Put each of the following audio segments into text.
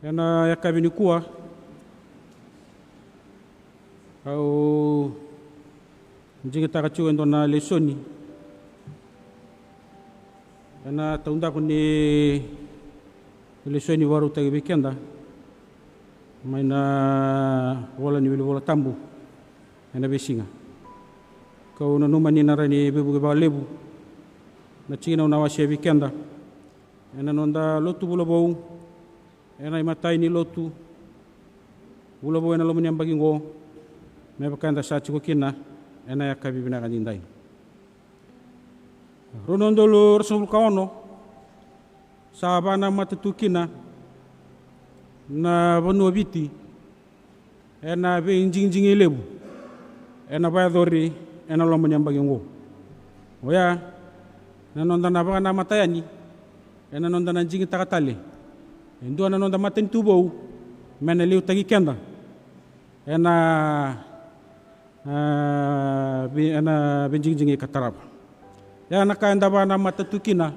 Ena yakabini kuwa au Digitaka chu endona Lesoni. Ena taunda kuni Lesoni waru tagi weekenda. Maina wala ni wala tambu. Ena besinga. Kau na numa ni narani bebu ba lebu. Na china una wasi weekenda. Ena nonda Lotu Vula Vou. Ena Matanitu Lotu Vula Vou ena lomani ambagi ngo. Mebakanda sa chiko kina. Ena yakabi binakan indai. Ronondolo rasul kaono. Sabana Matanitu kina. Na vanua biti. Ena be injing lebu. Ena bayadori. Ena lomani ambagi ngo. Oya. Na nonda nabaka na matayani. Ena nonda na jingi takatale. Endo na nonda Matanitu bou. Mena liu tagi kenda. Ena benjing kataraba. Ya nakaenda bana Matanitu kina.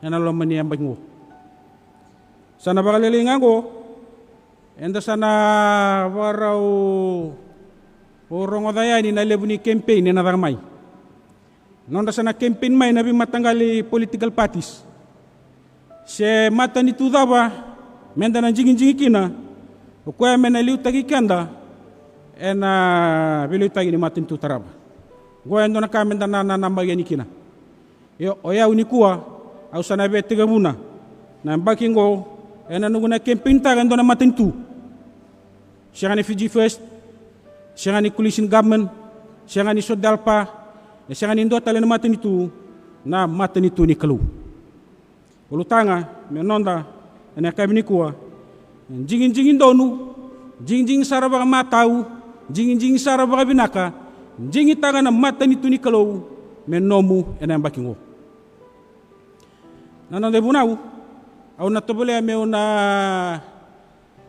Ena lomani ambagi ngo. Sana bakalele ngango. Enda sana warau orongodayani na lebu ni campaign na ramai. Nonda sana campaign mai nabi matangali political parties. Se Matanitu daba menda na jingi kina. Ukoya mena liu tagi kenda. Ena biliu tagi ni Matanitu taraba. Goya ndo na kamenda na nambagi kina. Yo oya unikua au sana be tegabuna. Na mbaki ngo ena nunguna campaign taga ndo na Matanitu. Siangani Fiji First, siangani coalition government, siangani Sodalpa, siangani ndo tale na Matanitu na Matanitu ni Kalou. Ulutaga menonda ena kabini kuwa jingin donu, jingin saraba matau, jingin saraba binaka, jingin taga na Matanitu ni Kalou men Nomu ena mbaki ngo. Nanonde bunau au natobole meu na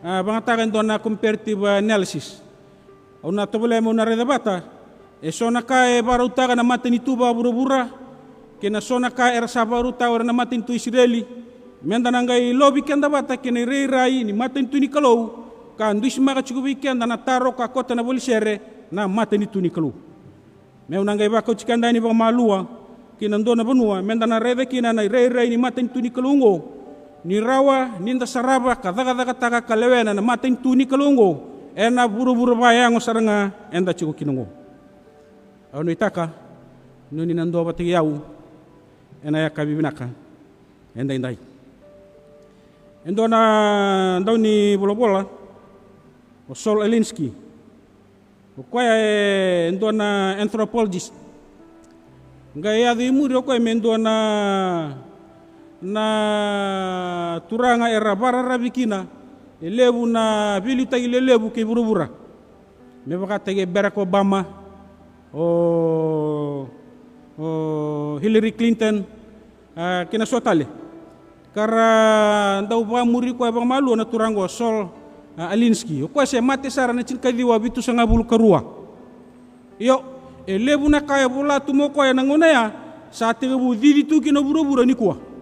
bangatagan do na comparative analysis. Au natobole meu na redabata e sona ka e barutaga na Matanitu ba burubura kena sona ka era sabaruta ora na Matanitu Israeli menda nangai lobby kenda bata kena reirai ni Matanitu ni Kalou ka ndus maka chukubi kenda na taro ka kota na bolisere na Matanitu ni Kalou. Meu nangai ba ko chikanda ni ba malua kina ndo na banua menda na rede kina na reirai ni Matanitu ni Kalou ngo. Ni rawa ninda saraba kadaka taka kalewena na Matanitu ni Kalou ena buru-buru bayang saranga enda chiko kinongo. Au noitaka nuni nando batigi yau ena yakabi binaka enda indai. Endo na ndau ni bola-bola o Sol Alinsky. O koya endo na anthropologist. Ngai adi muri o koya mendo na turanga era barara bikina elebu na bilu tagi lebu ke burubura me baka tege Barack Obama o Hillary Clinton kina sotale kara ndau ba muri ko ba malu na turango Sol Alinsky ko se mate sara na cinkadi wa bitu sanga bulu karua yo elebu na kaya bula tumo ko ya nangona ya sa tege bu didi tu kina burubura ni kuwa.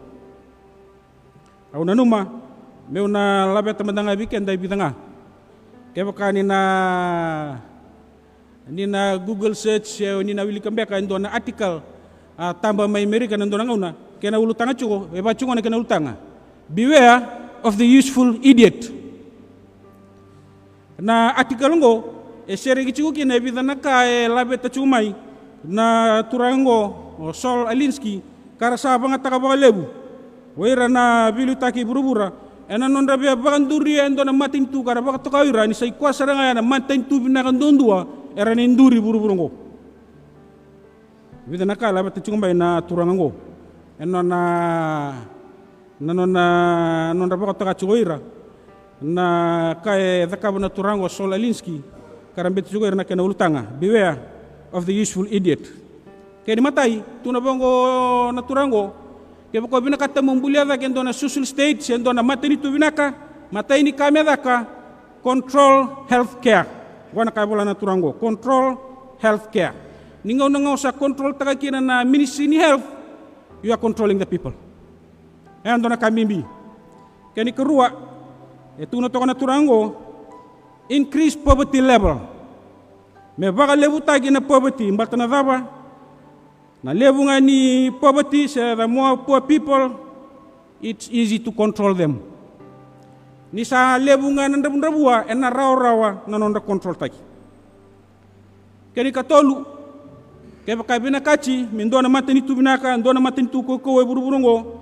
Au nanuma meu na labe tamandanga weekend dai bitanga keba kani na Google search ni na wili kambeka ndo na article tamba mai America ndo ngauna kena ulutanga chuko e ba chuko na kena ulutanga beware of the useful idiot na article ngo e sere gi chuko kina bitana ka e labe ta chumai na turango Sol Alinsky kara sa banga taka ba lebu Waira na bilu taki burubura ena nonda bia baganduri endo na Matanitu kara baka tokaira ni sai kwa saranga na Matanitu binakan dondua era ni nduri buruburungo vida nakala bata chungba na turango eno na nonda baka toka chugoira na kae dhakabu na turango Sol Alinsky kara betu chugoira na kena ulutanga beware of the useful idiot keni matai tuna bongo na turango kaya ko binakata mumbulia da kendo na social state sendo na Matanitu binaka matai ni kami daka control healthcare wana kabola na turango control healthcare ningaw sa control taga kina na ministry ni health you are controlling the people endo na kami bi kani kerua tuna to na turango increase poverty level. Me baka level tagi na poverty mbata na daba na level nga ni poverty sa the more poor people, it's easy to control them. Ni sa level nga nandrabua na rawa na nonda control tagi. Kani katolu kaya baka binakachi mindona Matanitu binaka ndona Matanitu ko buru-burungo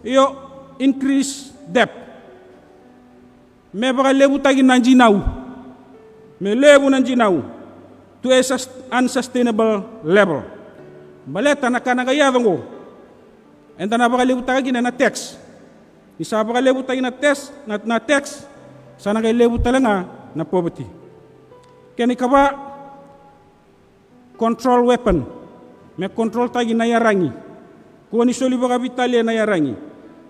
iyo increase debt. Me baka level tagi nanjinaw. Me level nanjinaw to a unsustainable level. Baleta na kanagayadongo. Enta na baka level tagi na tax. Isa baka level tagi na tax sana kay level talaga na poverty. Kani kaba control weapon. Me control tagi na yarangi. Kuha ni soli baka Italia na yarangi.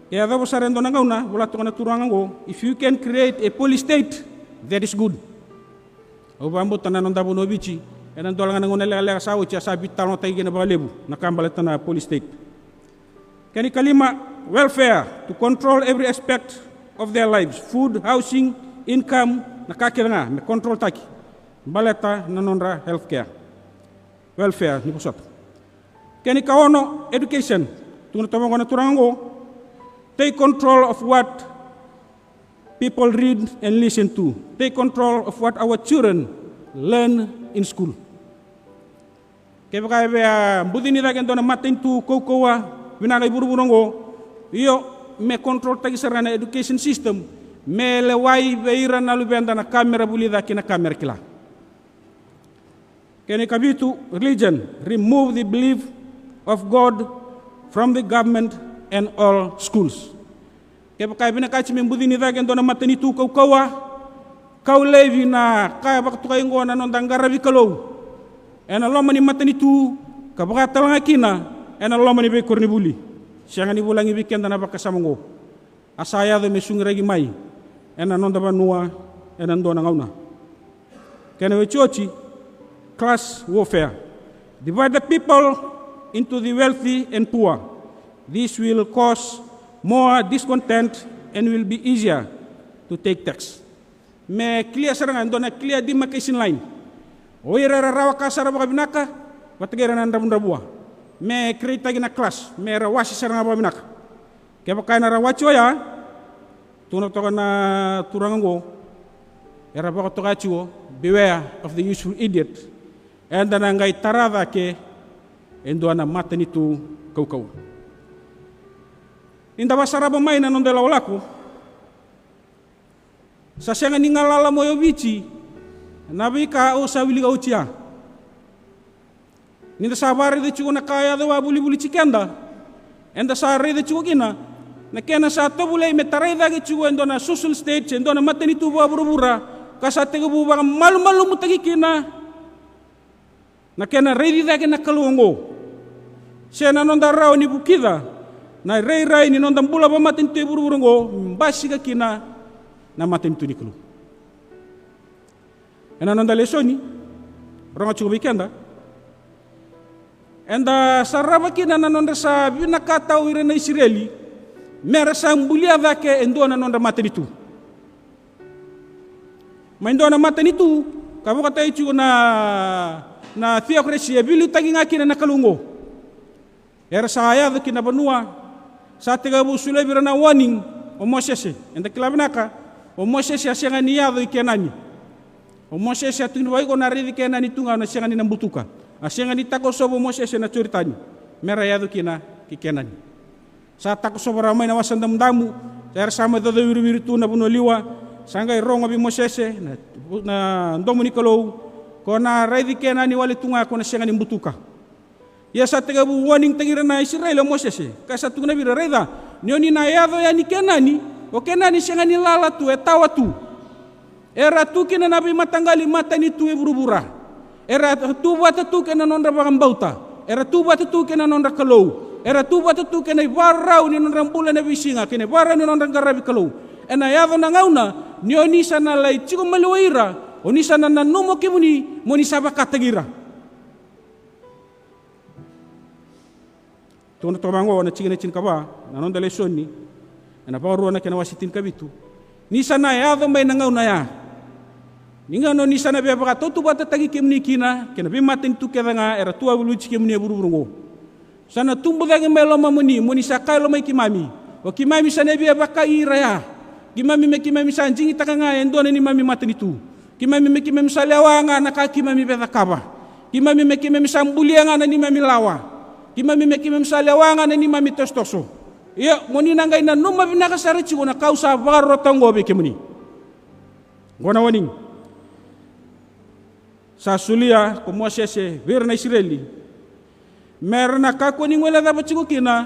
Kaya daw sa rendo na ngauna, wala to na turangan ko, if you can create a police state, that is good. O bambo tanan nda bono bichi, enan dola nga ngona lala sa uchi sa bital no tagi na baka lebu, nakambalat na police state. Kani kalima welfare to control every aspect of their lives, food, housing, income, nakakira nga, me control taki. Baleta nanonra healthcare. Welfare ni pusat. Kani kaono education, tuna tama ko na turango, take control of what people read and listen to. Take control of what our children learn in school. Kaya kaya budini lagi ndo na Matanitu kokowa binagay buru-burungo iyo me control tagi sarana education system me lewai beira na lubenda na kamera bulida kina kamera kila. Kaya kabitu religion, remove the belief of God from the government and all schools. Kaya kaya binakachi membudi ni lagi ndo na Matanitu kokowa kau levi na kaya baktu kayo ngo na nondang garabi Kalou. Ena loma ni Matanitu kabaka talanga kina ena loma ni be korni buli. Siya nga ni bulangi weekend na bakasama ngo. Asaya do mesungregi mai. Ena nonda banua ena ndo na ngauna. Kaya we chochi class warfare. Divide the people into the wealthy and poor. This will cause more discontent and will be easier to take tax. Me clear sarangan do na clear demarcation line. Oira rawa kasara baka binaka, batagera nanda bundabua. Me create na class, me rawasi saranga baka binaka. Kaya baka na rawachi oya, tunak toka na turangango, era baka tokachi wo, beware of the useful idiot. And then ngay tarada ke, endo na Matanitu kau. Inda basaraba may na nondela walaku. Sa siya nga ningalala mo yung bichi, nabi ka o sa wili ka uchiya. Ninda sa bari de chuko na kaya dawa buli-buli chikenda. Enda sa re de chuko kina, na kena sa tobulay metaray dagi chuko endo na social stage, endo na Matanitu buwa burubura, kasate ka buwa malu-malu mutagi kina. Na kena ready dagi na kalungo. Siya na nonda rao ni bukida, na ray-ray ni nonda bula ba Matanitu buruburo mbasi ka kina na Matanitu ni Kalou. Ena nonda Lesoni, ronga chuko weekenda. Enda saraba kina na nonda sa binakataw ire na Israeli, mera sa bulia dake endo na nonda Matanitu. Maindo na Matanitu, kabo katay chuko na theocracy bili tagi nga kina na Kalungo. Era saya do kina banua sa tiga bu sulay bira na warning o Moses enda kilabnaka o Moses asya nga niya do ikenani. O Moses ya tinu ko na ridi kenani tunga na siya nga ni nambutuka. Asya nga ni tako sobo Moses na churitani. Mera ya do kina kikenani. Sa tako sobo ramay na wasan damdamu, era sama do wiri tu na bunoliwa, sangay ronga bi Moses na Nomu ni Kalou. Kona ridi kenani wali tunga ko na siya nga ni mbutuka. Ya sa tiga bu warning tangira na Israel o Moses. Kasa tunga na bira reda. Nioni na yado ya ni kenani. O kenani siya nga ni lalatu tawa tu. Era tu kina nabi matanggali Matanitu burubura. Era tu bata tu kina nonda bagambauta. Era tu bata tu kina nonda Kalou. Era tu bata tu kina barau ni nonda mbula na bisinga. Kina barau ni nonda garabi Kalou. Ena yado na ngauna. Nioni sana lai chiko maluwaira. Oni sana na Nomu kimuni moni saba katagira. Tuna tomango na chingene chin kaba na nonda Lesoni na Vakarua na kena wasitin kabitu. ni sana ya do mai nangau na ya ninga no ni sana be ba to tu bata tagi kemni kina kena be Matanitu kedanga era tua buluci kemni buru-burungo sana tumbu dagi melo mamuni muni sakai lo mai kimami o kimami sana be ba kai raya kimami me kimami sanjing takanga endo ni mami Matanitu kimami me kimami salawanga na ka kimami be takaba kimami me kimami sambulianga na ni mami lawa kimami me kimami salawanga na ni mami tostoso iya muni nangai na numa binaka sarachi gona kausa baro tango be kemni gona waning sa sulia como sese ver na Israeli merna ka ko ni wala da bachigo kina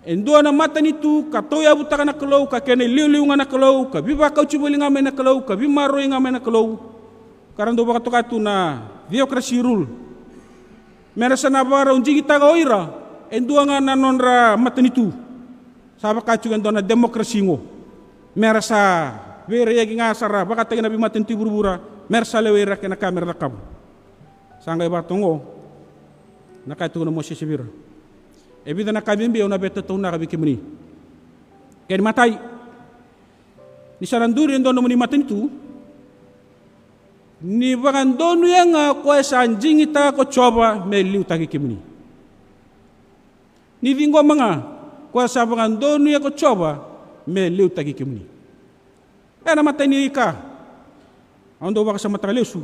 endo na Matanitu ka toya butaka na Kalou ka kene liu nga na Kalou ka biba ka chubuli nga me na Kalou ka bimaro nga me na Kalou karando baka to katu na theocracy rule mera sana bara unjigi taga oira endo nga na nonra Matanitu saba ka chugan do na demokrasi ngo mera sa ver yagi nga sara baka tagi na bi Matanitu burbura mersale wera kena kamera rakab sangay batongo nakatu na mo sisibir ebida na kabimbi ona beta to na kabiki muni ken matai ni saranduri ndo no muni Matanitu ni bagandonu yang ko sanjing ita ko coba meliu tagi kimuni ni vingo manga ko sa bagandonu ya ko coba meliu tagi kimuni ana matani ka ando baka sa matalesu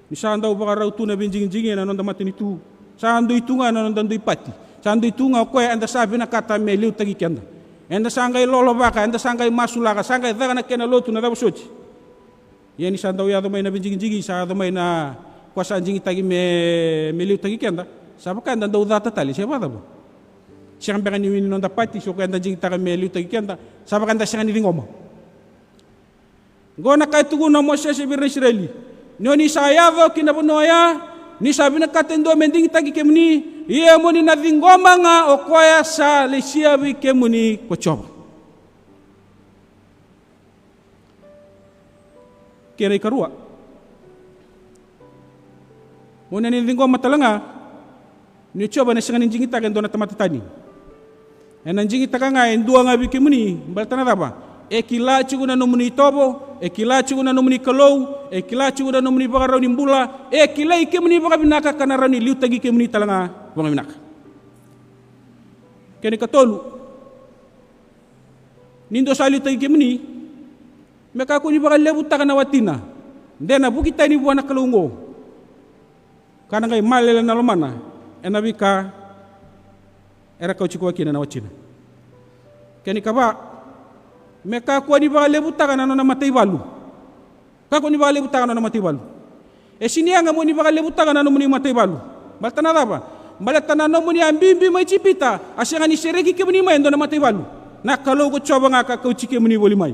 ni sanda baka rautu na binjing-jingin na nonda Matanitu sando itunga na nonda ipati sando itunga ko anda sabi na kata meliu tagi kenda anda sangay lolo baka anda sangay masulaka sangay daga na kena lotu na dabusochi yani sanda ya do may na binjing-jingin sa do may na ko sanjing tagi meliu tagi kenda sabaka anda do data tali siya bata bo siya kang ni wini nonda pati so ko anda jing tagi meliu tagi kenda sabaka anda siya ni ringoma gona kay tugu na mo siya si bir Israeli noni sayavo kinabunoya ni sabi na katendo mending tagi kemni iya mo ni nadingoma nga o kwaya sa lesia bi kemuni ko choba kere karua mo na ni dingoma talanga ni choba na singa ninjing itagan do na tamatatani enanjing itaga nga endua nga bi kemuni baltana daba ekila chuguna no muni tobo ekila chuguna no muni Kalou ekila chuguna no muni Vakarua ni mbula ekila ike muni baka binaka kana rani liu tagi ke muni talanga banga binaka kene katolu nindo sali tagi ke muni meka ko ni baka lebu takana watina ndena bukita ni buana Kalou ngo kana ngai malela na lomana enabika era kau chikwa kina na wachina kene kaba meka ko ni ba lebu takana na matay balu ka ko ni ba lebu takana na matay balu e sinia nga mo ni ba lebu takana na mo ni matay balu baltana ba balatana na mo ni ambimbi may chipita asya ni seregi ke mo ni may ndo na matay balu na Kalou ko choba nga ka chike mo ni boli may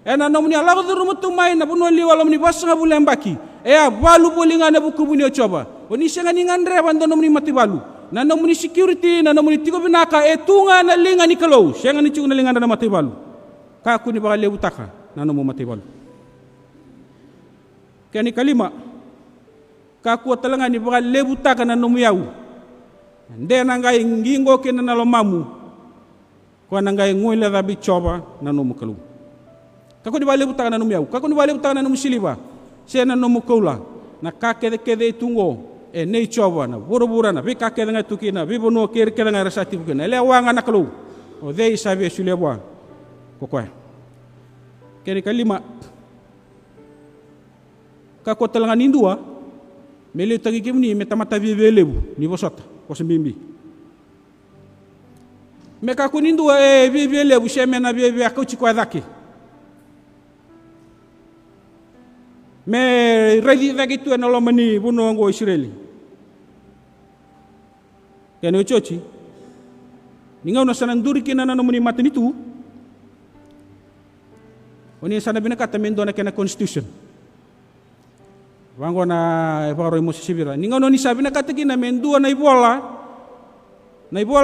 e na mo ni ala ko rumutu may na buno liwala mo ni bas nga bulembaki e a balu boli nga na buku mo ni choba oni siya nga ni ngandre bando na mo ni matay balu na mo ni security na mo ni tigo binaka e tunga na linga ni Kalou siya nga ni chunga na linga na matay balu kaku ni baka lebu taka na no mo matibal kani kalima kaku talanga ni baka lebu taka na no muyaw nde na ngai ngingo kina na lo mamu ko na ngai ngoy la rabi choba na no mo Kalou kaku ni baka lebu taka na no muyaw kaku ni baka lebu taka na no musiliba siya na no mo Kaula na kakede kede tungo e nei choba na buru-buru na bi kakede nga tukina bi bono kere kede nga rasati bukina ele wanga na Kalou o dei sabe sulebwa kokwa kene kalima ka ko talanga nindua mele tagi kemni metamata belebu ni bosota ko sembimbi me ka ko nindua e belebu shemena bebe ko chikwa dake me redi dake tu na lomani buno ngo Israeli kene chochi ninga una sananduri kina na no muni Matanitu oni sana bina kata mendo na kena constitution wango na Vakarua mo sibira ninga no ni sabi na kata kina mendo na ibola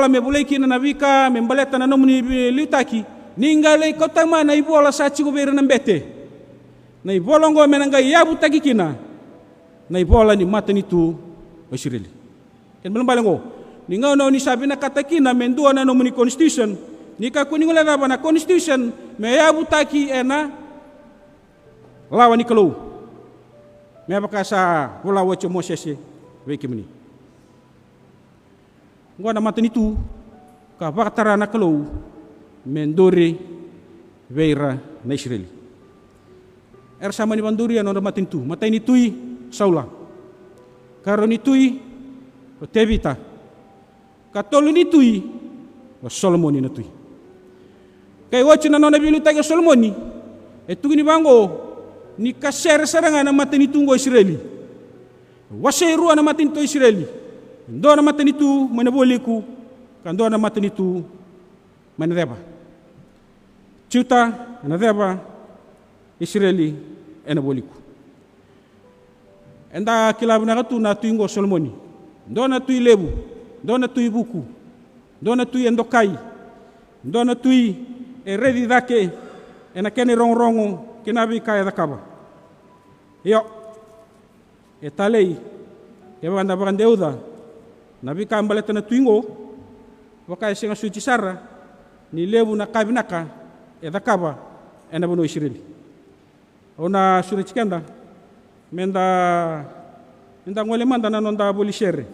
me bulai kina na vika me mbaleta na no muni liutaki ninga le kota ma na ibola sa chigo bere na mbete na ibola ngo menanga yabu taki kina na ibola ni Matanitu o Israeli ken belum balengo ninga no ni sabi na kata kina mendo na no muni constitution nika kuningola raba na constitution me yabu taki ena lawa ni Kalou me baka sa Vula Vou Moses wekimni ngona Matanitu ka Vakarua na Kalou mendore veira na Israeli sama ni banduri ano Matanitu Matanitui Saula karonitui o Tevita katolunitui o Solomoni na tui kay wachi na nona Ulutaga Solomoni etugini bango ni kasere saranga na Matanitu ngo Israeli wasairu na Matanitu Israeli ndo na Matanitu manaboliku kando na Matanitu manadeba chuta anadeba Israeli enaboliku enda kilabu na katu na tuingo Solomoni ndo na tui lebu ndo na tui buku ndo na tui endokai ndo na tui redi dake ena kene rongo kinabi kaya dakaba yo talei banda bandeuda nabi kambaleta na tuingo wakai singa suci sara ni lebu na kabinaka dakaba ena bono Israeli ona sura chikenda menda ngole manda na nonda bolishere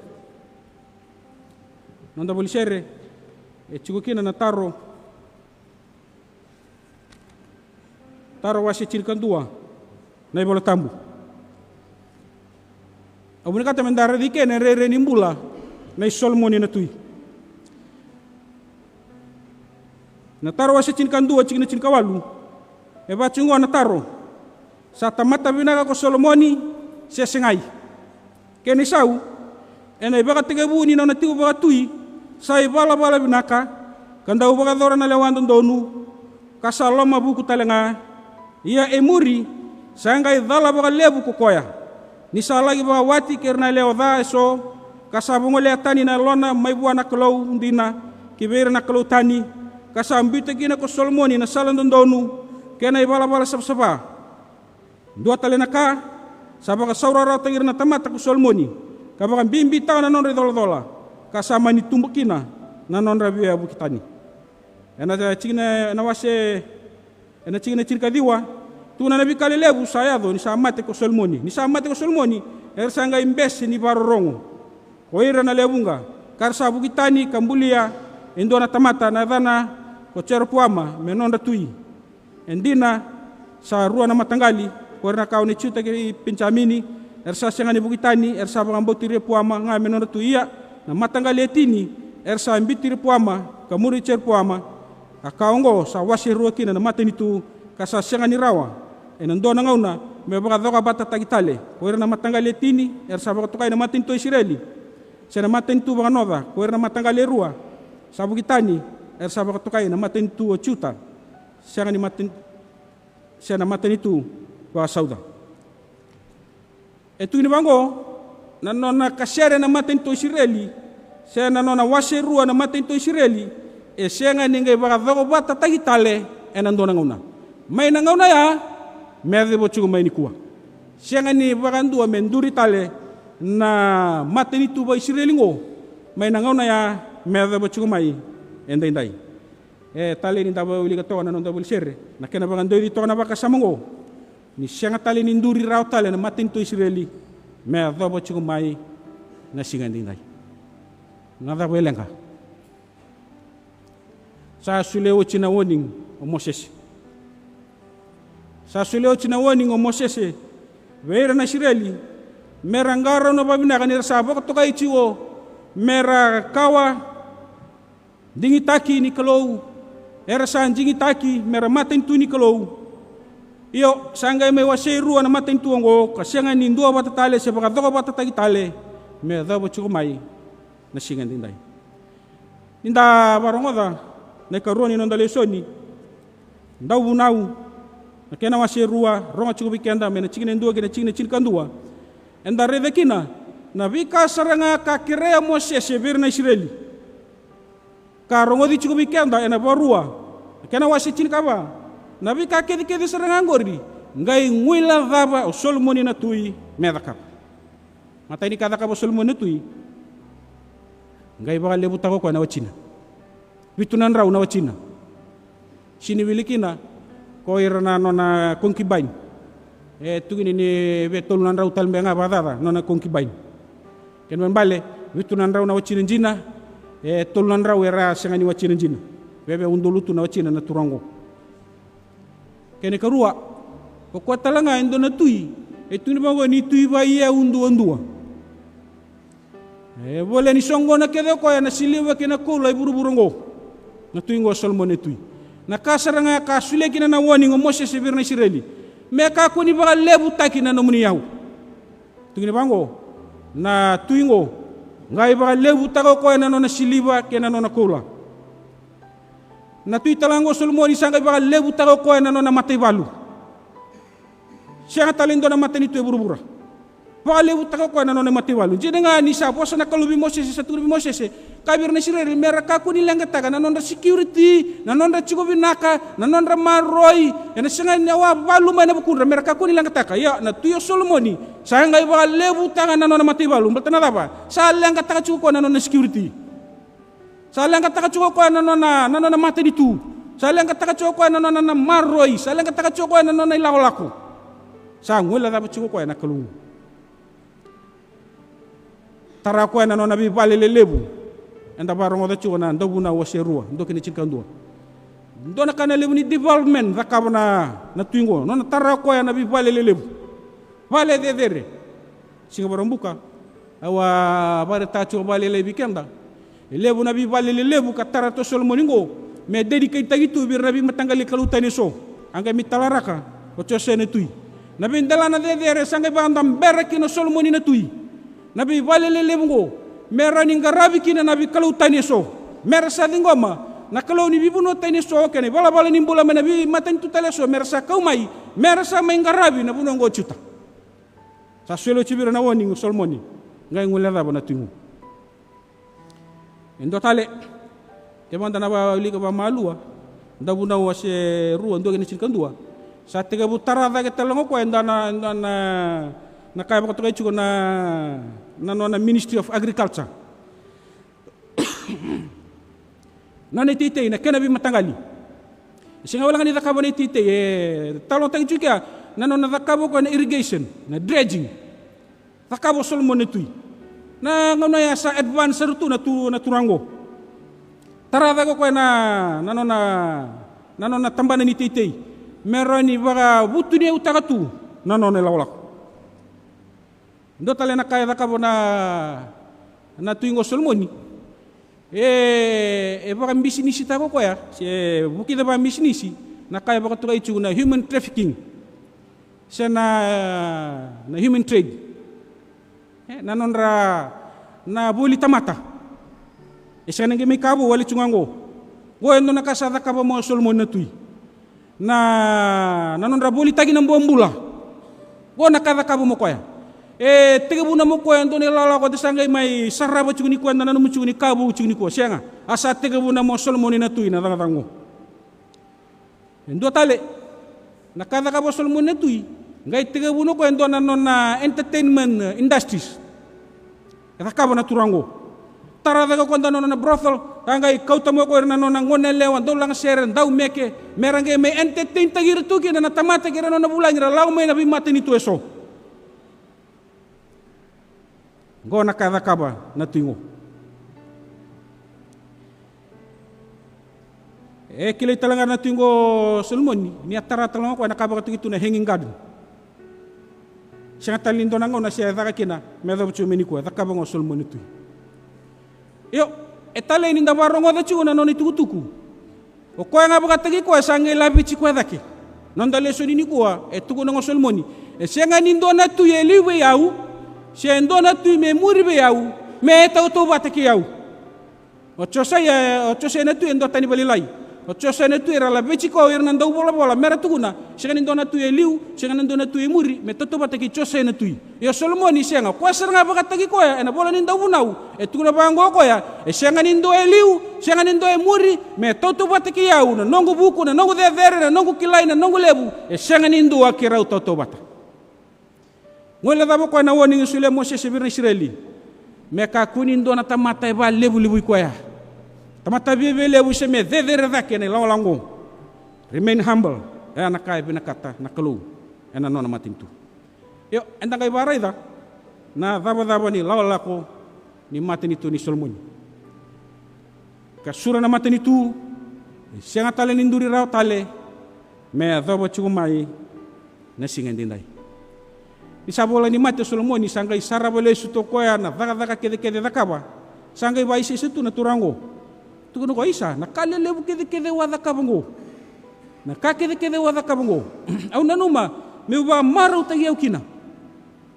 chukukina na taro wasi chirikandua na ibola tambu abunikata mendara dike na rere nimbula na Solomoni na tui na taro wasi chirikandua chikina chirikawalu bachingo na taro sa tamata binaka ko Solomoni sesengai keni sau ena ibaka tegebu ni na tigo baka tui sa ibala bala binaka kanda ubaka dora na lewando donu kasaloma buku talenga ia emuri sanga idala baka lebu kokoya ni salagi baka wati kerna leoda so kasabungo le tani na lona maibua na Kalou ndina kibera na Kalou tani kasambita kina ko Solomoni na salando donu kena ibala bala sabsaba dua talenaka sabaka saurara tangir na tamata ko Solomoni kabaka bimbi taw na non redola kasama ni tumbukina na non rabia bukitani ena chigna na wase ena chigna chirkadiwa tuna nabi kalelebu sayado ni samate ko Solomoni sanga imbes ni barorongo oira na lebunga karsa bukitani kambulia endo na tamata na dana ko cerpuama menonda tui endina sa rua na matangali korna kau ni chuta ke pincamini ersa sengani bukitani ersa bangambotire puama nga menona tuia na matangaletini ersa ambitire puama kamuri cer puama akaongo sa wasirua kina na Matanitu kasa sengani rawa enando na ngauna me baka doka bata tagitale korna matangaletini ersa baka tukai na Matanitu Israeli sena Matanitu baka nova korna matangalerua sa bukitani ersa baka tukai na Matanitu chuta sengani Matanitu wa sauda etu ni bango na nona kasere na Matanitu Israeli se na nona waserua na Matanitu Israeli senga ninga baka dogo bata tagitale enando na ngauna mai na ngauna ya merde bochugo mai ni kuwa senga ni baka ndua menduri tale na Matanitu ba Israeli ngo mai na ngauna ya merde bochugo mai endai tale ni daba uliga to na nonda bolsere na kena baka ndoi to na baka samango ni senga tali ni nduri rao tali na Matanitu Israeli me adhobo chuku mai na singandindai ngada welenga sa suleo china warning o Moses weira na Israeli mera ngaro no babina kanira sabo to kai chiwo mera kawa dingitaki ni Kalou era san dingitaki mera Matanitu ni Kalou iyo sanga me wasairu na Matanitu ngo kasenga ni ndua batatale se baka doka batatagitale me dabo chukumai na singandindai ninda barongoda na karoni nonda Lesoni ndau bunau na kena wasairu ronga chukubikenda me na chingine ndua kena chingine chinkandua enda redekina na vika saranga ka kirea Moses na Israeli ka rongodi chukubikenda ena barua kena wasichin kaba nabi ka kedi saranga ngori ngai nguila daba o Solomoni na tui medaka mata ini kada ka Solomoni na tui ngai baka lebu tako na wachina bitunan raw na wachina sini wilikina ko irana no na concubine tugini ni vetol nan raw talmbe nga badada nona konkibain ken man bale vitu nan raw na wachina jina tol nan raw era sengani wachina jina bebe undolutu na wachina na turango kene karua ko talanga indo na tui tuni bango ni tui ba ia undu boleh ni songo na kede ko na siliwa kena ko lai buru-burungo na tui ngo solmone tui na kasaranga kasule kina na woni ngo Moses sebir na Israeli me ka ko ni ba lebu takina no muni yaw tuni bango na tui ngo ngai ba lebu tako ko na no na siliwa kena no na kola na tui talango solmoni sanga ba lebu tako ko na no na matay balu siya talindo na Matanitu buru-bura Pale utaka ko na no na matiwalu. Jadi nga ni sa posa na kalubi Moses sa turubi Moses kabir na Israel meraka ko nilang gataga na non security na non chiko binaka na non maroy na singa nyawa balu may na bukundra meraka ko nilang gataga ya na tuyo Solomoni sa nga iba lebu tanga na non na matiwalu baltana ba sa lang gataga chiko ko na non security sa lang gataga chiko ko na non na Matanitu sa lang gataga chiko ko na non na maroy sa lang gataga chiko ko na non na ilawlako sa ngula dapat chiko ko na Kalou tara ko na no nabi bale lebu enda barongo da chuna ndobuna waserua ndokini chikandua ndona kana lebu ni development zakabana na twingo no tara ko na nabi bale lebu bale dedere singa barombuka awa bare tacho bale lebi kenda lebu nabi bale lebu ka tara to solmoningo me dedicate tagitu bir nabi matangali kalutani so anga mitalaraka o chosene tui nabi ndalana dedere sanga bandam beraki no solmoni na tui nabi balele lebungo mera ninga rabi kina nabi Kalou tani so mera sa dingoma na Kalou ni bibuno tani so kene bala bala nimbula nabi Matanitu tale so mera sa kaumai mera sa mainga rabi na buno ngo chuta sa selo chibira na woni solmoni ngai ngulera bana tingu endo tale te manda na ba liga ba malua ndabuna wase ruwa ndo gene chinkandua sa tega butara da ke talongo ko endana na kaya bako tukay chuko na Ministry of Agriculture na netitay na kenabi matangali singa wala kanita kabo netitay talong tang chuka na nakabo ko na irrigation na dredging nakabo Solomon netui na ngono ya sa advance rutu na turango tarada ko na tambana netitay meroni baga butu ni utagatu na lawlak ndo tale na kaya kabo na tuingo Solomoni baka business ta ko ya si buki da ba business na kaya baka to kay na human trafficking sa na human trade na nonra na buli tamata isa nang may kabo wali chungango go endo nakasada kabo mo Solomon na tui na nonra buli tagi ng bombula go nakada kabo mo ko ya tega buna mo ko ando ni lala ko desangay may saraba chugni ko na namu chugni kabu chugni ko siya nga asa tega buna mo Solomon na tui na dangango endo tale nakada kabo Solomon na tui ngai tega buna ko endo na entertainment industries kabo na turango tara daga ko na brothel ngai kautamo ko na ngone lewan do lang seren daw meke merange may entertain tagir tu na tamata gira na bulangira law may nabi Matanitu eso go nakadakaba na tingo kilay talaga na tingo Solomon ni atara talaga ko nakaba itu na hanging garden siya talindo na ngo na siya daka kina medo chumeni ko dakaba ngo Solomon itu yo etale ni ndabaro ngo da chuna no ni tukutuku o ko nga baka tagi ko sange labi chi ko dake non da Lesoni ni ko tuku ngo Solomon siya nga nindo na tu yeliwe yau siya ndo na tu me muri be yau me tauto bataki yau o chose na tu endo tani balilai o chose na tu era la bechi ko irna ndo bola mera tuguna siya ndo na tu eliu siya ndo na tu muri me tauto bataki chose na tu yo Solomon siya nga ko sar nga baka tagi ko ya ena bola ni ndo bunau tuguna bango ko ya siya nga ndo eliu siya nga ndo muri me tauto bataki yau na nongo buku na nongo devere na nongo kilai na nongo lebu siya nga ndo akira tauto bata ngole dabo ko na woni sule Moses sebir Israeli me ka kunin do na tamata ba lebu ko ya tamata be lebu se me dedere da kene lawango remain humble na kai binakata na Kalou ena nona Matanitu. Yo, entang kay baray da, na daba ni lawalako ni Matanitu ni Solomon. Kasura na Matanitu, siya nga tale ninduri raw tale, may daba chugumay na singan dinday. Isabola ni Matanitu Solomon, isangay sarabale sutokoya na daka kede dakaba, sangay ba isa itu na turango. Tukuno ko isa, nakalelebu kede wada kabango. Nakakede wada kabango. Au nanuma, me ba maru tagi au kina.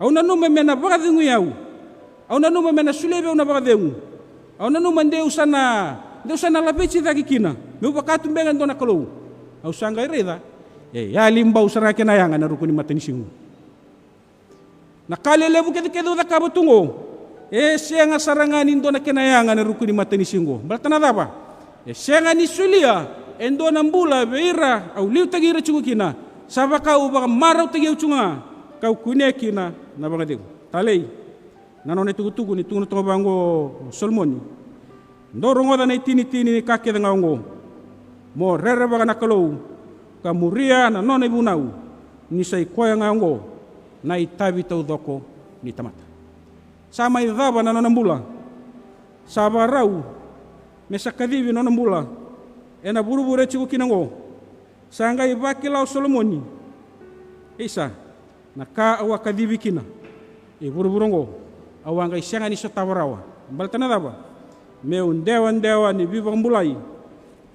Au nanuma me na bagadengu yau. Au nanuma me na sulebe na bagadengu. Au nanuma ndeu sana lapeci dagi kina. Me ba katumbengan dona Kalou. Au sangay reda. Ya limbau sarake na yanga na rukuni Matanisingu. Nakalelebu kede wada kabatungo. Siya nga saranganin do na kinayanga na rukuni Matanisingo. Balata na daba. Siya nga ni sulia, endo ng bula, beira, au liw tagira chugukina, saba ka ubaka maraw tagiyaw chunga, kau kunekina na baka digo. Talay, nanon itugutugo ni tungo bango Solomon. Ndoro da na itini-tini ni kakeda nga ongo. Mo rere baka na Kalou, kamuria na non ibunaw, ni say koya nga ongo, na itabi tau doko ni tamata. Sama idaba na nonambula, saba raw, mesa kadivi nonambula, ena buru-buru chiku kinango, sanga Yabaki Oqo Solomoni, isa, naka awa kadivi kina, buru-burungo, awang kay siya nga ni sotawarawa, balta na daba, meun dewan ni bibang bulay,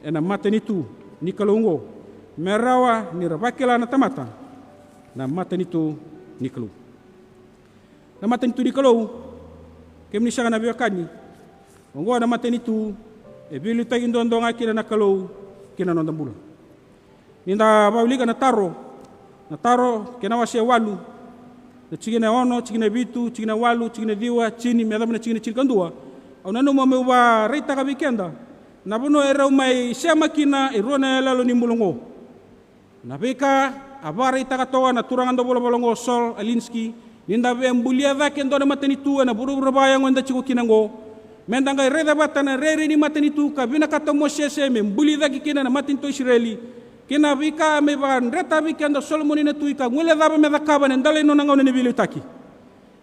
ena Matanitu ni Kalou, merawa ni Yabaki Oqo na tamata, na Matanitu ni Kalou. Na Matanitu ni Kalou, kaya siya nga nabiyakani, kung na Matanitu, bilu tayo indondong ay kina na Kalou, kina nondang bula. Ninda bawli ka na taro, kinawa siya walu, na chigi na ono, chigi na bitu, chigi na walu, chigi na diwa, chini, medam na chigi kandua, au nanu mo mewa reita ka bikenda, nabuno era umay siya makina, iro na lalo ni mulungo. Nabika, abara ita katoa, naturangan do bola bolongo, Sol, Alinsky, ninda be ambulia vaken do na Matanitu na buru bayang wanda chiku kinango mendang kay reda batana rere ni Matanitu ka binakata mo sese me mbuli dagi kina na Matanitu Israeli kina bika me ban reta biken do Solomon na tuika ngule daba me dakaba ndale no nangaw ni Ulutaki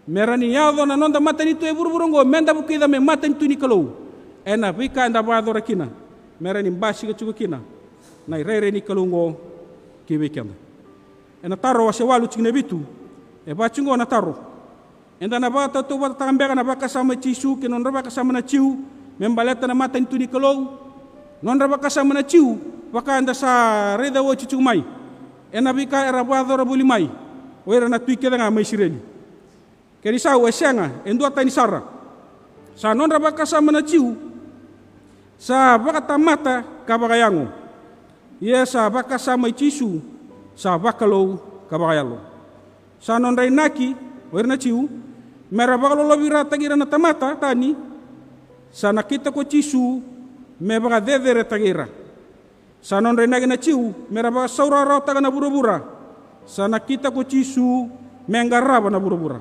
merani yado na nonda Matanitu e buru ngo menda bukida me Matanitu ni Kalou ena bika nda badora kina merani mbashi ka chiku kina na rere ni Kalou ngo kibikenda ena taro wa sewalu chine bitu bacungo na taro. Enda na bata tu bata tambeka na baka sama cisu, ke non raba kasama na ciu, membaleta na Matanitu ni Kalou, non raba kasama na ciu, baka anda sa reda wo cucu mai. Ena bika era bado rabuli mai, o era na tuike nga mai Israeli. Keri sa wesianga, endo tani sara. Sa non raba kasama na ciu, sa baka tamata kabagayango. Ia sa baka sama cisu, sa bakalou kabagayalo. Sa non ray naki, werna ciu, merabaka lolobira tagira na tamata, tani, sa nakita ko cisu, mebaka dedere tagira. Sa non ray naki na ciu, merabaka sauraraw taga na burubura, sa nakita ko cisu, mengaraba na burubura.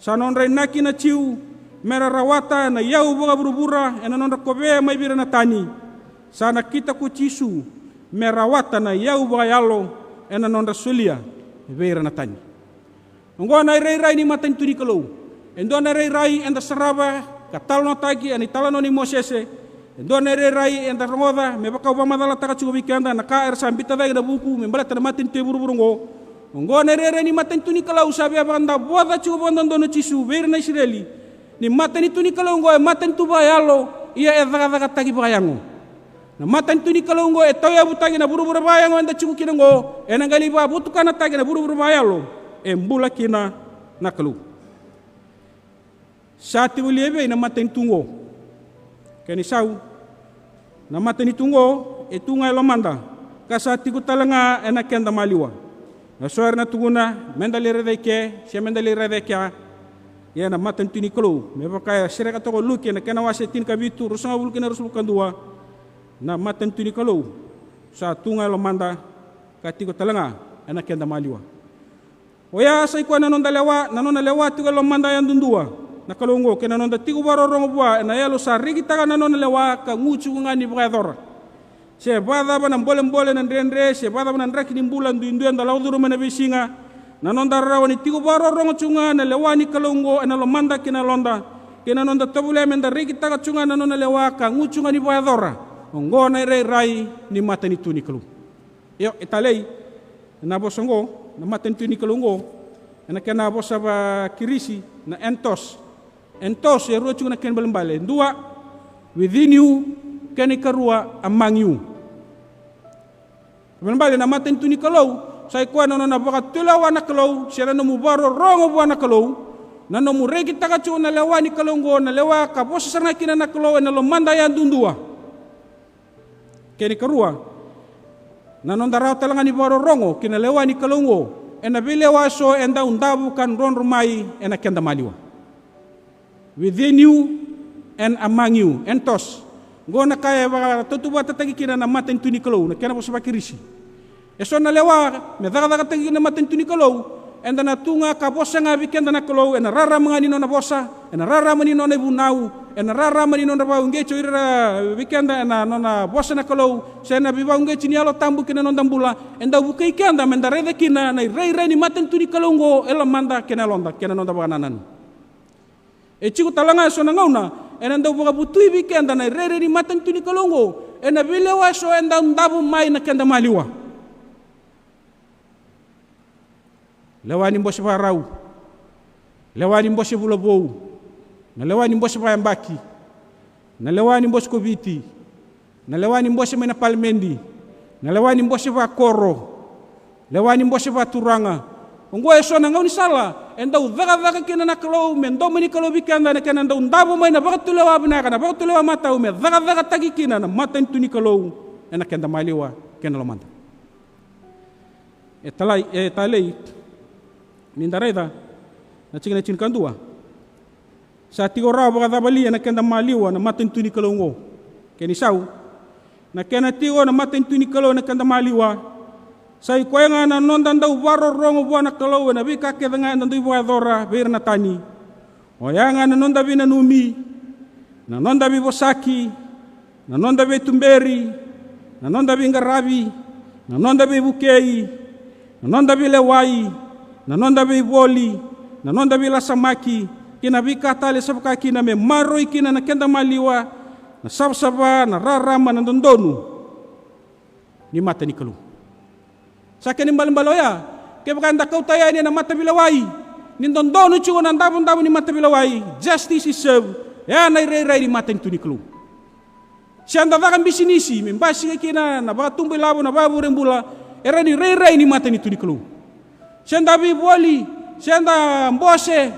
Sa non ray naki na ciu, merarawata na yau baka burubura, ena non rakobe may bira na tani. Sa nakita ko cisu, merawata na yau baka yalo, ena non rasulia, bira na tani. Nunggo na rai ni Matanitu ni Kalou. Endo na rai enda saraba katal no tagi ani talano ni Mosese. Endo na rai enda rongoda me baka ba madala taka chugo bikanda na ka er sambita dai na buku me bala tana Matanitu buru-burungo. Nunggo na rai ni Matanitu ni Kalou sabi abanda boda chugo bondo no chisu ver na Israeli. Ni Matanitu ni Kalou ngo Matanitu ba yalo ia edaga tagi bayango. Na Matanitu ni Kalou ngo etoya butagi na buru-buru bayango enda chugo kinango enangali ba butukana tagi na buru-buru bayalo. Embula kina na Kalou. Sati uliebe na Matanitu ngo. Kani sau na Matanitu ngo etunga lomanda kasati ko talanga ena kenda maliwa. Na soar na tuguna mendali redeke, sia mendali redeke ya na Matanitu ni Kalou. Me bakaya sireka to luke na kana wase tin kabitu rusanga bulkina rusul kandua na Matanitu ni Kalou. Sa tunga lomanda kati ko talanga ena kenda maliwa. Oya sa ikuan nanon lewa tiga lomanda yang dundua na Kalou ke nanon da tigo barorong bua na yalo sa rigita ka nanon lewa ka ngucu ngani bukadora Se bada ba nan bolem-bolem nan rendre, se bada ba nan raki nim bulan duin-duin da lauduru mana besinga. Nanonda rawani tigo baro rongo chunga na lewani kalongo na lomanda kina londa. Kina nonda tabule menda riki taga chunga na nona lewaka nguchunga ni boadora. Ongo na rai ni Matanitu ni Kalou. Yo italei na bosongo na Matanitu ni Kalongo. Na kena bosa ba kirisi na entos. Entos ya ruo chunga na ken balembale. Dua within you keni karua among you. Balembale na Matanitu ni Kalou. Sai kuan na bakatulawa na Kalou, siya na mubaro rongo buwan na Kalou, na nomuregi tagachu na lewa ni Kalongo, na lewa kabosa sa nakina na Kalou, na lomanda yan dundua. Kini karua, na nondaraw talaga ni baro rongo, kina lewa ni Kalongo, na bilewa so, enda undabu kan ron rumai, na kenda maliwa. Within you and among you, entos, go na kaya baka tutuwa tatagi kina na Matanitu ni Kalou, na kena po sa bakirisi. Eso na lewa, me daga tagi na Matanitu ni Kalou, enda na tunga kabosa nga bikenda na Kalou, ena rara mga nino na bosa, ena rara manino na ibunau, ena rara manino na baunggecho ira bikenda ena nona bosa na Kalou, sa na bibaunggecho ni alo tambu kina nondambula, enda bukai kenda menda rede kina na rei ni Matanitu ni Kalongo, ela manda kina londa, kina nonda bananan. Chiku talanga so na ngauna, ena nda buka butui bikenda na rei ni Matanitu ni Kalongo, ena bilewa so enda undabu mai na kenda maliwa. Lewani mboshe Varau, lewani mboshe Vula Vou, na lewani mboshe Yabaki, na lewani mboshe Koviti, na lewani mboshe Mena Palmendi, na lewani mboshe Vakoro, lewani mboshe Vaturanga. Unggo eso na ngauni sala, enda udhaga kina na Kalou, mendomo ni Kalou bikanda na kena enda undabo mai na bakatulewa binaka, na bakatulewa matau, me dhaga tagi kina na Matanitu ni Kalou, ena kenda maliwa, kena lomanda. Etalei, nindareda na chingna chinkandua sa tigora baka dabali na kenda maliwa na Matanitu ni Kalongo keni sau na kena tigo na Matanitu ni Kalou na kenda maliwa sai koenga na nondan dau baro rongo bua na Kalou na bika kedanga ndandu bua dora bir na tani oyanga na nonda bina numi na nonda bi bosaki na nonda bi tumberi na nonda bi ngarabi na nonda bi bukei na nonda bi lewai na nonda be boli, na nonda be la samaki, kina bika tali sabka kina me maroi kina na kenda maliwa, na sabsaba na rarama na dondonu ni Matanitu ni Kalou. Sa kini mbaloya, kaya anda kau taya ni na mata bilawai, ni dondonu chuo na ndabon ni mata bilawai, justice is served, ya na rei ni Matanitu ni Kalou. Siya anda vakan bisinisi, membasi kina na baka tumbi labo na babu rembula, era ni rei ni Matanitu ni Kalou. Senda biboli, senda mbose,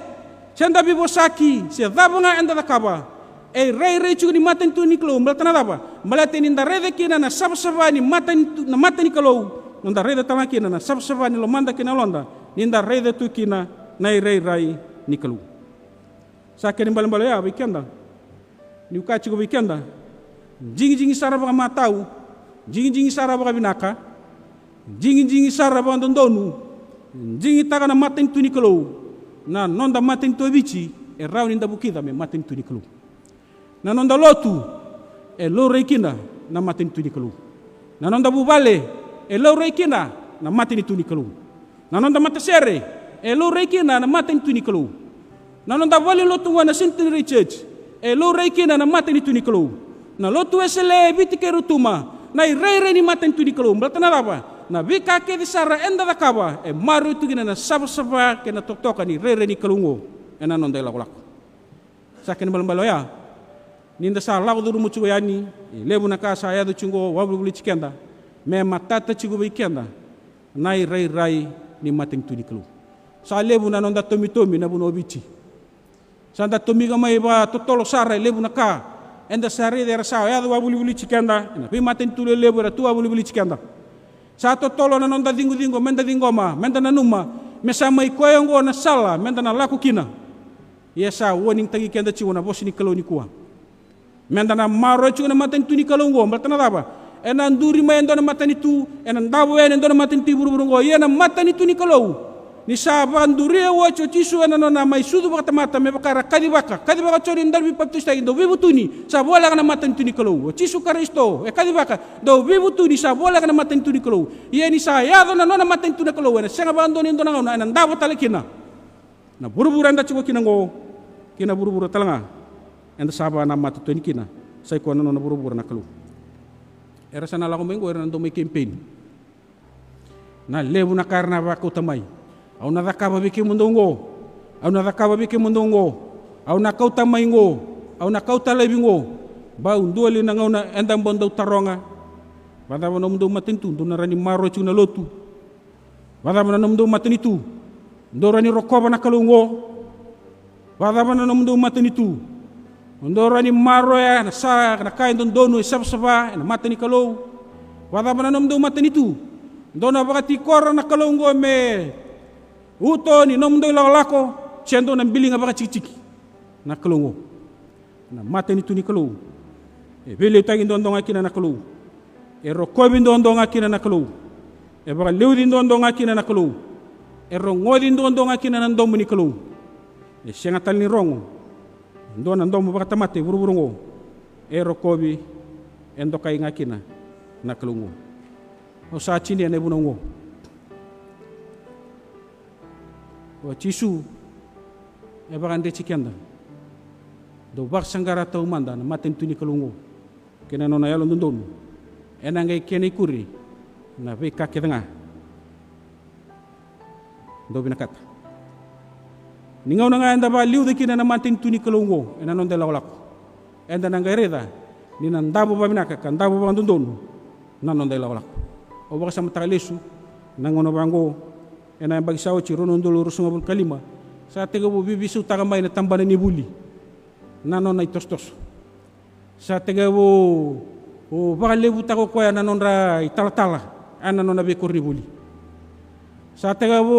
senda bibosaki, se dabunga enda dakaba. Rei chugu ni Matanitu ni Kalou, mbaltana daba. Mbalate ni ndarede kina na sabsaba ni Matanitu ni Kalou, ndarede tala kina na sabsaba ni lomanda kina londa, ni ndarede tu kina na rei ni Kalou. Sa kini mbalo ya bikenda. Ni ukachi go bikenda. Jingi sara baka matau, jingi sara baka binaka, jingi sara baka dondonu. Jingi taga na Matanitu ni Kalou na nonda Matanitu bichi rau ninda bukida me Matanitu ni Kalou na nonda lotu lo reikina na Matanitu ni Kalou na nonda bubale lo reikina na Matanitu ni Kalou na nonda matasere lo reikina na Matanitu ni Kalou na nonda vale lotu wana Centenary Church lo reikina na Matanitu ni Kalou na lotu esele bitike rutuma na rei ni Matanitu ni Kalou mbatana apa na bika ke di sara enda dakaba maru itu gina na sabsaba kena toktoka ni rei ni Kalongo ena nonda lakolako sa ken balambaloya ninda sa lago duru muchugo yani lebu na kasa ya do chungo wabulu chikenda me matata chugo bikenda nai rei ni Matanitu ni Kalou sa lebu na nonda tomi na buno bichi sa nda tomi ga mai ba totolo sara lebu na ka enda sare dera sa ya do wabulu chikenda na bi Matanitu lebu ra tu wabulu chikenda sa totolo na nonda dingo menda dingoma menda na numa mesa mai koyongo na sala menda na laku kina yesa warning tagi kenda chiwo na bosi ni Kalou ni kuwa menda na maro chiwo na Matanitu ni Kalongo mbatana daba ena nduri mai ndo na Matanitu ena ndabo ena ndo na Matanitu buru-burungo yena Matanitu ni Kalou ni sabanduria wacho chisu anano na mai sudu mata me bakara kadibaka chori ndalbi baptista do bibutuni sa bola kana Matanitu ni Kalou chisu Kristo kadibaka do bibutuni sa bola kana Matanitu ni Kalou ia ni sa ya na nona Matanitu na Kalou na senga bandoni ndo na na ndabo talekina na buru-buru anda chuko kinango kina buru-buru talanga anda saba na Matanitu ni kina sai ko nona buru-buru na Kalou era sana la ko mengo era ndo me campaign na lebu na karna ba ko tamai au na rakaba biki mundongo au na rakaba biki mundongo au na kauta maingo au na kauta lebingo ba undoli na ngauna endam bondo taronga bada bono mndo Matanitu ndo na rani maro chu na Lotu bada bono mndo Matanitu ndo rani rokoba na Kalungo bada bono mndo Matanitu ndo rani maro ya na sa na kai ndo donu saba na Matani Kalou bada bono mndo Matanitu ndo na bakati kor na Kalungo me uto ni nom do lako chendo na mbili nga baka chiki na Kalou na Matanitu ni Kalou e bele tagi ndondo ngakina na Kalou e rokobi ndondo ngakina na Kalou e baka lewdi ndondo ngakina na Kalou e rongodi ndondo ngakina na ndomu ni Kalou e senga tal ni rongo ndo na ndomu baka tamate buruburungo e rokobi endo kai ngakina na Kalou o sa chini ne bunongo o chisu e bagande chikenda do bak sangara tau manda na Matanitu ni Kalou kena nona yalo ndondonu ena ngai kene kuri na be ka kedanga do binakata ningaw na nga anda ba liu de kina na Matanitu ni Kalou ena non de lawlako enda na ngai reda ni nandabo ba binaka kandabo ba ndondonu na non de lawlako o baka sa matalesu nangono bango ena bagi sawo ci rono ndolo rusungabul kalima sa tega bo bibisu tagamay na tambana ni buli nanon na itostos sa tega bo o baka lebu tako ko nanon ra italatala nanon na be korni buli sa tega bo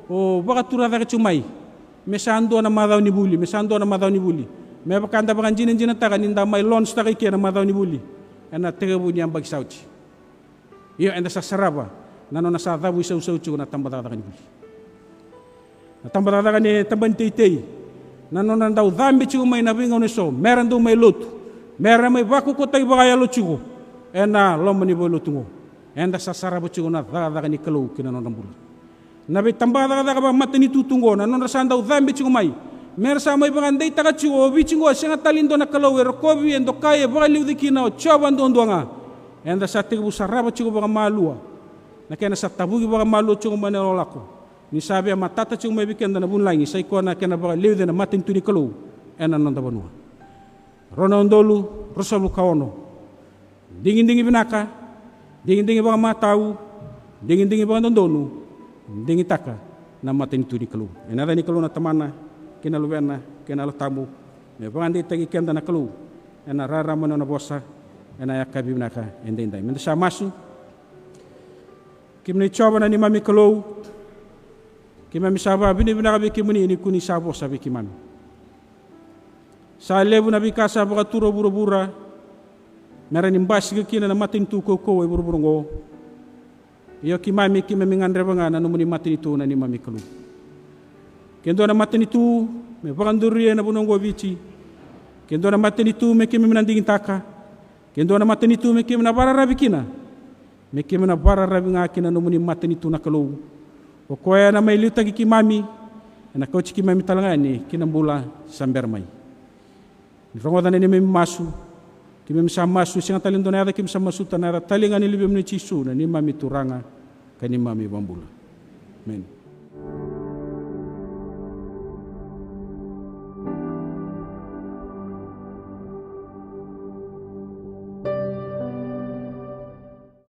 o baka turada ka chumay mesando na madaw ni buli me baka anda baka jinin taga ninda may launch ta kay na madaw ni buli ena tega bo niya bagi sawo ci iyo enda sa saraba nano na sa dabu isaw-isaw chigo na tambadada ka ni buli na tambadada ka ni tambantay-tay nano na daw dhambi chigo may nabingaw ni so meron daw may Lotu meron may baku ko tayo bakaya lo chigo ena loma ni bo Lotu ngo enda sa sarabo chigo na dada ka ni Kalou kinano ng buli nabi tambadada ka ba Matanitu tungo nano na sa daw dhambi chigo may meron sa may banganday taka chigo bichingo siya nga talindo na Kalou erokobi endo kaya baka liw di kina o choban doon nga enda sa tigo sarabo chigo baka malua na kaya nasa tabugi baka malo chungo manelolako ni sabi ang matata chungo may bikenda na bunlangi sa ikuha na kaya na baka liwde na Matanitu ni Kalou ena nanda banua rona ondolu rosalu kaono dingin-dingi binaka dingin-dingi baka matau dingin-dingi baka ndondonu Digitaka na Matanitu ni Kalou ena ni Kalou na tamana kinaluvena kinalatamu me baka hindi tagi kenda na Kalou ena raraman na bosa ena yakabi binaka endinday menda sa masu kimni choba na ni Mami Kalou kimami saba bini binakabi kimuni ini kuni sabo sabi kimami sa lebu na bikasa baka turo bura-bura meron imbasi kina na Matanitu ko buru-burungo iyo kimami ngandre banga na numuni Matanitu na ni Mami Kalou kendo na Matanitu me bakanduriya na bunongo bichi kendo na Matanitu me kimami na Digitaka kendo na Matanitu me kimami na bararabi kina me kimana bararabi nga kina numuni Matanitu na Kalou o koya na may liutagi kimami na coach kimami talanga ni kinambula sambermay rongo na ni may masu kimami sa masu siyang talindo na kim sa masuta na talinga ni libim ni chisu na ni Mami turanga kani Mami bambula amen.